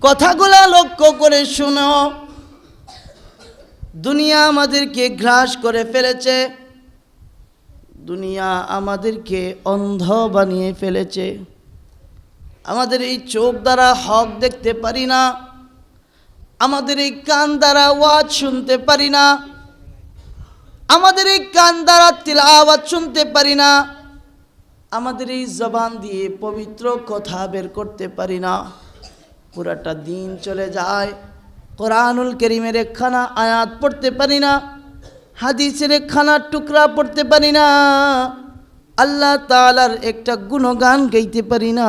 কথাগুলা লক্ষ্য করে শোনো। দুনিয়া আমাদেরকে গ্রাস করে ফেলেছে, দুনিয়া আমাদেরকে অন্ধ বানিয়ে ফেলেছে। আমাদের এই চোখ দ্বারা হক দেখতে পারি না, আমাদের এই কান দ্বারা ওয়াজ শুনতে পারি না, আমাদের এই কান দ্বারা তিলাওয়াত শুনতে পারি না, আমাদের এই জবান দিয়ে পবিত্র কথা বের করতে পারি না। পুরাটা দিন চলে যায়, কোরআনুল কারীমের একখানা আয়াত পড়তে পারি না, হাদিসের একখানা টুকরা পড়তে পারি না, আল্লাহ তাআলার একটা গুণগান গাইতে পারি না,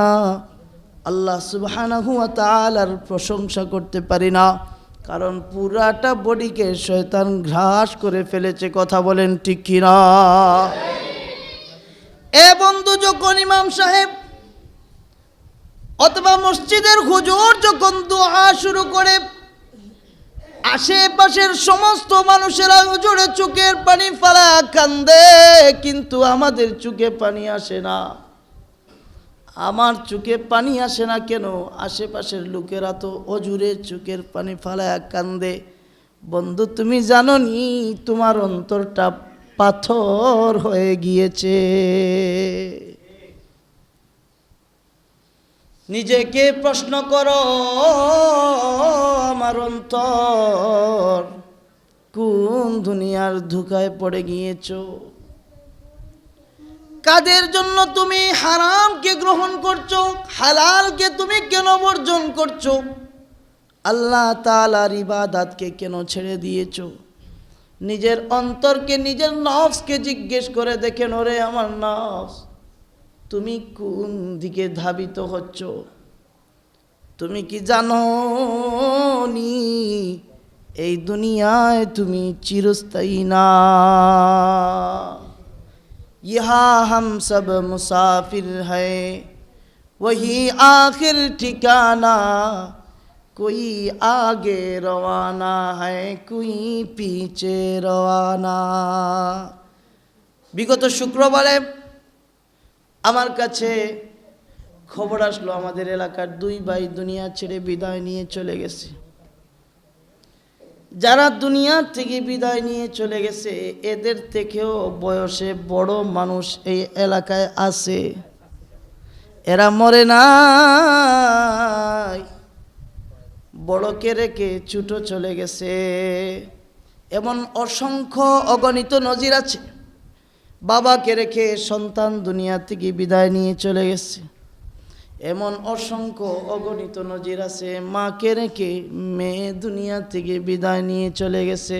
আল্লাহ সুবহানাহু ওয়া তাআলার প্রশংসা করতে পারি না। কারণ পুরাটা বডিকে শয়তান গ্রাস করে ফেলেছে। কথা বলেন ঠিক কি না? এ বন্ধু, যখন ইমাম সাহেব অথবা মসজিদের হুজুর যখন দোয়া শুরু করে, আশেপাশের সমস্ত মানুষেরা হুজুরে চোখের পানি ফেলা কান্দে, কিন্তু আমাদের চোখে পানি আসে না। আমার চোখে পানি আসে না কেন? আশেপাশের লোকেরা তো হুজুরের চোখের পানি ফেলা কান্দে। বন্ধু, তুমি জানো নি তোমার অন্তরটা পাথর হয়ে গিয়েছে। নিজেকে প্রশ্ন করো, আমার অন্তর কোন দুনিয়ার ধোঁকায় পড়ে গিয়েছো? কাদের জন্য তুমি হারামকে গ্রহণ করছো? হালালকে তুমি কেন বর্জন করছো? আল্লাহ তাআলার ইবাদতকে কেন ছেড়ে দিয়েছো? নিজের অন্তরকে, নিজের নফসকে জিজ্ঞেস করে দেখেন, ওরে আমার নফস, তুমি কোন দিকে ধাবিত হচ্ছ? তুমি কি জানো নি এই দুনিয়ায় তুমি চিরস্থায়ী না? यहाँ हम सब मुसाफिर है, वही आखिर ठिकाना, कोई आगे रवाना है, कोई पीछे रवाना। বিগত শুক্রবারে আমার কাছে খবর আসলো, আমাদের এলাকার দুই ভাই দুনিয়া ছেড়ে বিদায় নিয়ে চলে গেছে। যারা দুনিয়া থেকে বিদায় নিয়ে চলে গেছে, এদের থেকেও বয়সে বড় মানুষ এই এলাকায় আছে। এরা মরে নাই, বড়কে রেখে ছোট চলে গেছে। এমন অসংখ্য অগণিত নজির আছে। বাবাকে রেখে সন্তান দুনিয়া থেকে বিদায় নিয়ে চলে গেছে। এমন অসংখ্য অগণিত নজির আছে, মাকে রেখে মেয়ে দুনিয়া থেকে বিদায় নিয়ে চলে গেছে।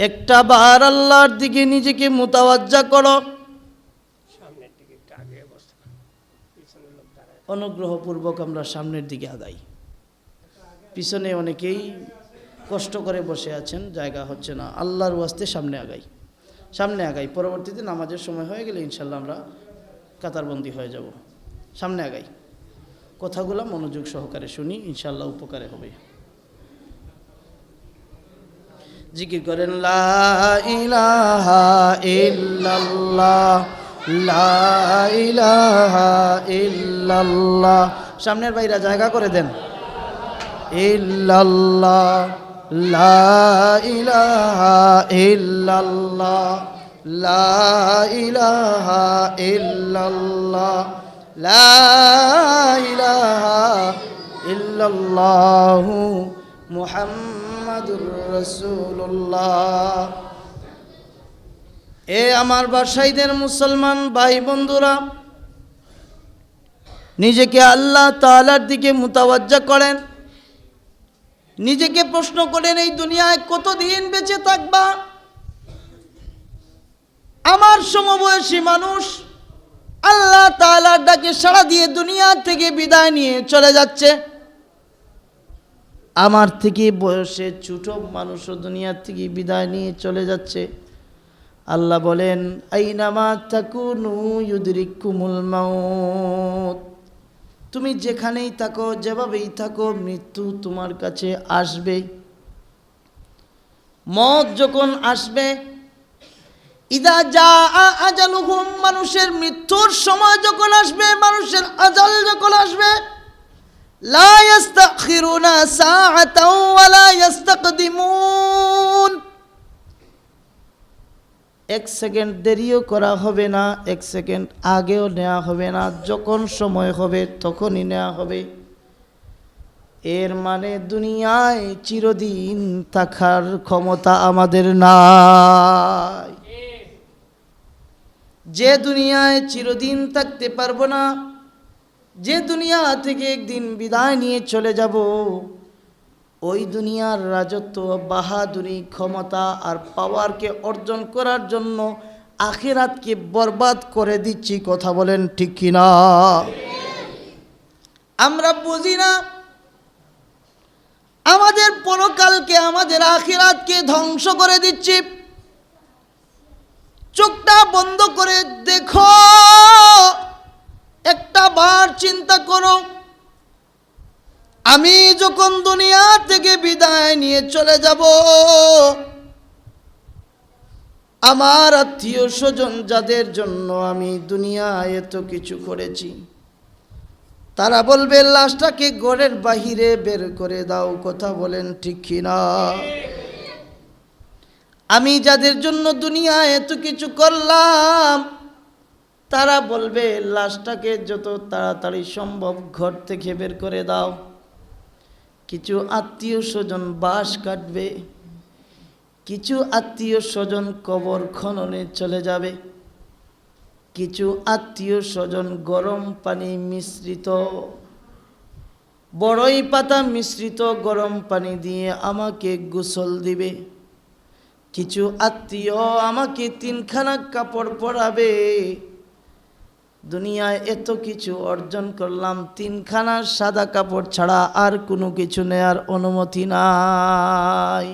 একটা বার আল্লাহর দিকে নিজেকে মুতাওয়াজ্জা করো। অনুগ্রহপূর্বক আমরা সামনের দিকে আগাই। পিছনে অনেকেই কষ্ট করে বসে আছেন, জায়গা হচ্ছে না। আল্লাহর ওয়াস্তে সামনে আগাই, সামনে আগাই। পরবর্তীতে নামাজের সময় হয়ে গেলে ইনশাল্লাহ আমরা কাতারবন্দি হয়ে যাব। সামনে আগাই, কথাগুলো মনোযোগ সহকারে শুনি, ইনশাল্লাহ উপকারে হবে। জিকির করেন লা ইলাহা ইল্লাল্লাহ, লা ইলাহা ইল্লাল্লাহ। সামনের ভাইরা জায়গা করে দেন। ইল্লাল্লাহ, লা ইলাহা ইল্লাল্লাহ, লা ইলাহা ইল্লাল্লাহ, লা ইলাহা ইল্লাল্লাহু মুহাম্মাদুর রাসূলুল্লাহ। এ আমার বাসাইদের মুসলমান ভাই বন্ধুরা, নিজেকে আল্লাহ তাআলার দিকে মুতাওয়াজ্জা করেন। নিজেকে প্রশ্ন করেন, এই দুনিয়ায় কতদিন বেঁচে থাকবা? আমার সমবয়সী মানুষ আল্লাহ তাআলার ডাকে সাড়া দিয়ে দুনিয়া থেকে বিদায় নিয়ে চলে যাচ্ছে। আমার থেকে বয়সে ছোট মানুষও দুনিয়া থেকে বিদায় নিয়ে চলে যাচ্ছে। আল্লাহ বলেন, আইনামা তাকুনু ইউদরিকুমুল মাউত। তুমি যেখানেই থাকো, যেভাবেই থাকো, মৃত্যু তোমার কাছে আসবে। মত যখন আসবে, ইদা জা আজালুহুম, মানুষের মৃত্যুর সময় যখন আসবে, মানুষের আজাল যখন আসবে, লা ইস্তাখিরুনা সাআতাও ওয়ালা ইস্তাকদিমুন। এক সেকেন্ড দেরিও করা হবে না, এক সেকেন্ড আগেও নেওয়া হবে না, যখন সময় হবে তখনই নেওয়া হবে। এর মানে দুনিয়ায় চিরদিন থাকার ক্ষমতা আমাদের নাই। যে দুনিয়ায় চিরদিন থাকতে পারবো না, যে দুনিয়া থেকে একদিন বিদায় নিয়ে চলে যাব, ওই দুনিয়ার রাজত্ব, বাহাদুরি, ক্ষমতা আর পাওয়ারকে অর্জন করার জন্য আখিরাতকে বরবাদ করে দিচ্ছি। কথা বলেন ঠিক কিনা? আমরা বুঝি না আমাদের পরকালকে, আমাদের আখিরাতকে ধ্বংস করে দিচ্ছি। চোখটা বন্ধ করে দেখো, একটা বার চিন্তা করো, আমি যখন দুনিয়া থেকে বিদায় নিয়ে চলে যাব, আমার আত্মীয় স্বজন যাদের জন্য আমি দুনিয়ায় এত কিছু করেছি, তারা বলবে লাশটাকে ঘরের বাহিরে বের করে দাও। কথা বলেন ঠিক কিনা? আমি যাদের জন্য দুনিয়ায় এত কিছু করলাম, তারা বলবে লাশটাকে যত তাড়াতাড়ি সম্ভব ঘর থেকে বের করে দাও। কিছু আত্মীয় স্বজন বাঁশ কাটবে, কিছু আত্মীয় স্বজন কবর খননে চলে যাবে, কিছু আত্মীয় স্বজন গরম পানি মিশ্রিত, বড়ই পাতা মিশ্রিত গরম পানি দিয়ে আমাকে গোসল দিবে, কিছু আত্মীয় আমাকে 3খানা কাপড় পরাবে। দুনিয়ায় এত কিছু অর্জন করলাম, 3খানা সাদা কাপড় ছাড়া আর কোনো কিছু নেয়ার অনুমতি নাই।